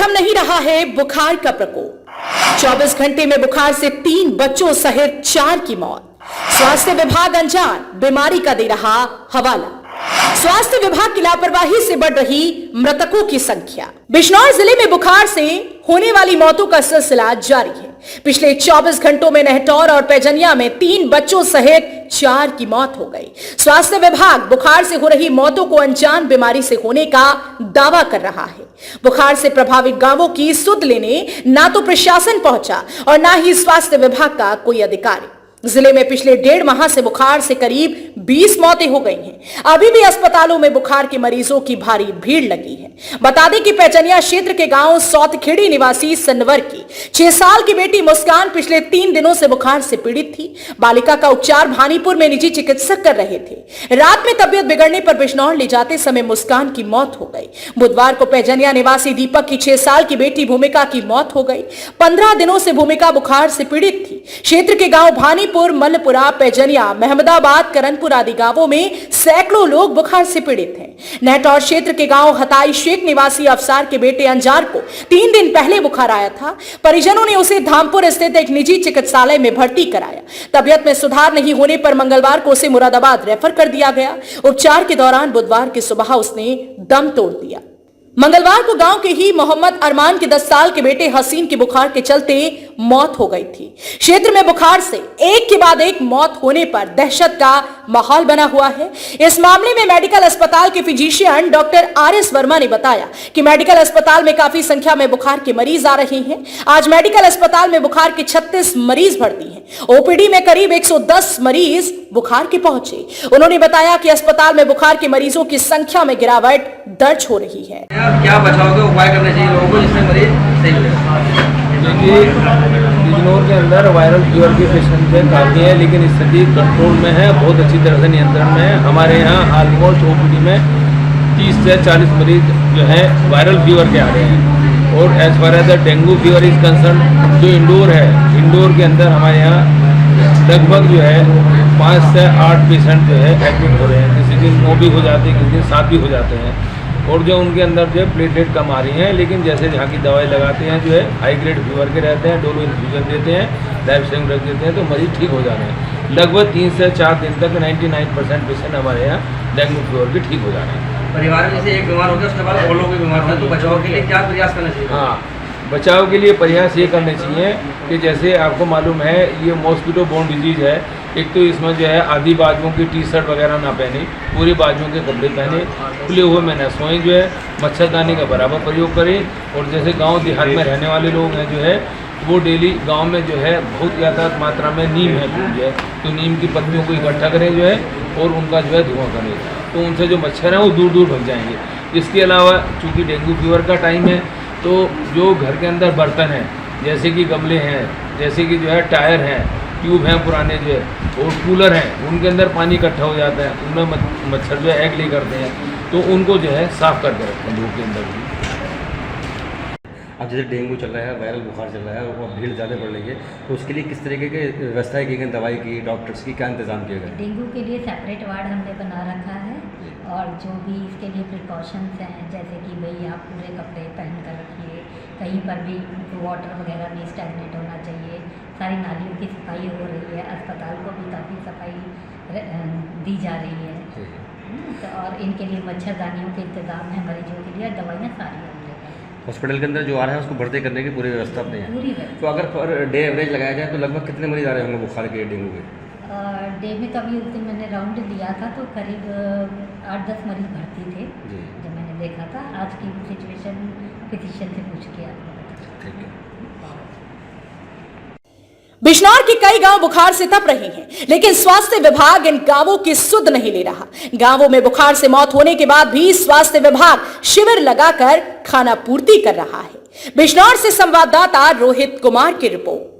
थम नहीं रहा है बुखार का प्रकोप। 24 घंटे में बुखार से 3 बच्चों सहित 4 की मौत। स्वास्थ्य विभाग अनजान, बीमारी का दे रहा हवाला। स्वास्थ्य विभाग की लापरवाही से बढ़ रही मृतकों की संख्या। बिजनौर जिले में बुखार से होने वाली मौतों का सिलसिला जारी है। पिछले 24 घंटों में नेहटौर और पैजनिया में 3 बच्चों सहित 4 की मौत हो गई। स्वास्थ्य विभाग बुखार से हो रही मौतों को अनजान बीमारी से होने का दावा कर रहा है। बुखार से प्रभावित गांवों की सुध लेने ना तो प्रशासन पहुंचा और ना ही स्वास्थ्य विभाग का कोई अधिकारी। जिले में पिछले 1.5 माह से बुखार से करीब 20 मौतें हो गई हैं। अभी भी अस्पतालों में बुखार के मरीजों की भारी भीड़ लगी है। बता दें कि पैजनिया क्षेत्र के गांव सौतखेड़ी निवासी सनवर की 6 साल की बेटी मुस्कान पिछले 3 दिनों से बुखार से पीड़ित थी। बालिका का उपचार भानीपुर में निजी चिकित्सक कर रहे थे। रात में तबियत बिगड़ने पर बिजनौर ले जाते समय मुस्कान की मौत हो गई। बुधवार को पैजनिया निवासी दीपक की 6 साल की बेटी भूमिका की मौत हो गई। 15 दिनों से भूमिका बुखार से पीड़ित थी। क्षेत्र के गांव भानीपुर, मल्लपुरा, पैजनिया, महमदाबाद, करनपुर आदि गांवों में सैकड़ों लोग बुखार से पीड़ित हैं। नेहटौर क्षेत्र के गांव हताई शेख निवासी अफसार के बेटे अंजार को 3 दिन पहले बुखार आया था। परिजनों ने उसे धामपुर स्थित एक निजी चिकित्सालय में भर्ती कराया। तबियत में सुधार नहीं होने पर मंगलवार को उसे मुरादाबाद रेफर कर दिया गया। उपचार के दौरान बुधवार की सुबह उसने दम तोड़ दिया। मंगलवार को गांव के ही मोहम्मद अरमान के 10 साल के बेटे हसीन की बुखार के चलते मौत हो गई थी। क्षेत्र में बुखार से एक के बाद एक मौत होने पर दहशत का माहौल बना हुआ है। इस मामले में मेडिकल अस्पताल के फिजिशियन डॉक्टर आर.एस. वर्मा ने बताया कि मेडिकल अस्पताल में काफी संख्या में बुखार के मरीज आ रहे हैं। आज मेडिकल अस्पताल में बुखार के 36 मरीज भर्ती हैं। ओपीडी में करीब 110 मरीज बुखार के पहुंचे। उन्होंने बताया कि अस्पताल में बुखार के मरीजों की संख्या में गिरावट दर्ज हो रही है। क्या बचाव के उपाय करने चाहिए लोगों को जिससे मरीज सही हो जाए? देखिए, बिजनौर के अंदर वायरल फीवर के पेशेंट काफ़ी है, लेकिन स्थिति कंट्रोल में है, बहुत अच्छी तरह से नियंत्रण में है। हमारे यहाँ ऑलमोस्ट ओपीडी में 30 से 40 मरीज जो है वायरल फीवर के आ रहे हैं। और as far as the dengue fever is concern, जो इंडोर है, इंडोर के अंदर हमारे यहाँ लगभग जो है 5 से 8 पेशेंट जो है एडमिट हो रहे हैं। किसी दिन 9 भी हो जाते हैं, किसी दिन 7 भी हो जाते हैं। और जो उनके अंदर जो है प्लेटलेट कम आ रही हैं, लेकिन जैसे जहाँ की दवाई लगाते हैं जो है हाई ग्रेड फीवर के रहते हैं, डोलो इन्फ्यूजन देते हैं, लाइफ सेविंग रख देते हैं, तो मरीज ठीक हो जा रहे हैं। लगभग 3 से 4 दिन तक 99% पेशेंट हमारे यहाँ डेंगू फीवर के ठीक हो जा रहे हैं। परिवार में जैसे एक बीमार हो गया उसके बाद और लोग भी बीमार होते हैं, तो बचाव के लिए क्या प्रयास करना चाहिए? हाँ, बचाव के लिए प्रयास ये करने चाहिए कि जैसे आपको मालूम है ये मॉस्किटो बोर्न डिजीज है। एक तो इसमें जो है आधी बाजुओं की टी-शर्ट वगैरह ना पहने, पूरी बाजुओं के कपड़े पहने, खुले हुए में न सोएं, जो है मच्छरदानी का बराबर प्रयोग करें। और जैसे गांव देहात में रहने वाले लोग हैं जो है वो डेली गांव में जो है बहुत ज़्यादा मात्रा में नीम है जो है, तो नीम की पत्तियों को इकट्ठा करें जो है और उनका जो है धुआं करें, तो उनसे जो मच्छर हैं वो दूर दूर भग जाएंगे। इसके अलावा चूँकि डेंगू फीवर का टाइम है, तो जो घर के अंदर बर्तन हैं जैसे कि गमले हैं, जैसे कि जो है टायर हैं, ट्यूब हैं पुराने जो है, और कूलर हैं, उनके अंदर पानी इकट्ठा हो जाता है, उनमें मच्छर जो है एग ले करते हैं, तो उनको जो है साफ़ करके रखें धूप के अंदर भी। अब जैसे डेंगू चल रहा है, वायरल बुखार चल रहा है और भीड़ ज़्यादा बढ़ रही है, तो उसके लिए किस तरीके की व्यवस्थाएं की गई, दवाई की, डॉक्टर्स की क्या इंतजाम किए गए? डेंगू के लिए सेपरेट वार्ड हमने बना रखा है, और जो भी इसके लिए प्रिकॉशंस हैं, जैसे कि भाई आप पूरे कपड़े पहन कर रखिए, कहीं पर भी वाटर वगैरह नहीं स्टैगनेट होना चाहिए, सारी नालियों की सफाई हो रही है, अस्पताल को भी काफ़ी सफाई दी जा रही है। तो और इनके लिए मच्छरदानियों के इंतज़ाम है मरीजों के लिए, दवाइयाँ सारी हमने हॉस्पिटल के अंदर जो आ रहा है उसको भर्ती करने की पूरी व्यवस्था अपने है। पूरी तो अगर पर डे एवरेज लगाया जाए तो लगभग कितने मरीज आ रहे होंगे बुखार के, डेंगू के? डे में तो अभी उस दिन मैंने राउंड लिया था तो करीब 8-10 मरीज भर्ती थे जब मैंने देखा था। आज की सिचुएशन फिजिशियन से पूछ के आपको बता। ठीक है। बिजनौर के कई गांव बुखार से तप रहे हैं, लेकिन स्वास्थ्य विभाग इन गांवों की सुध नहीं ले रहा। गांवों में बुखार से मौत होने के बाद भी स्वास्थ्य विभाग शिविर लगाकर खाना पूर्ति कर रहा है। बिजनौर से संवाददाता रोहित कुमार की रिपोर्ट।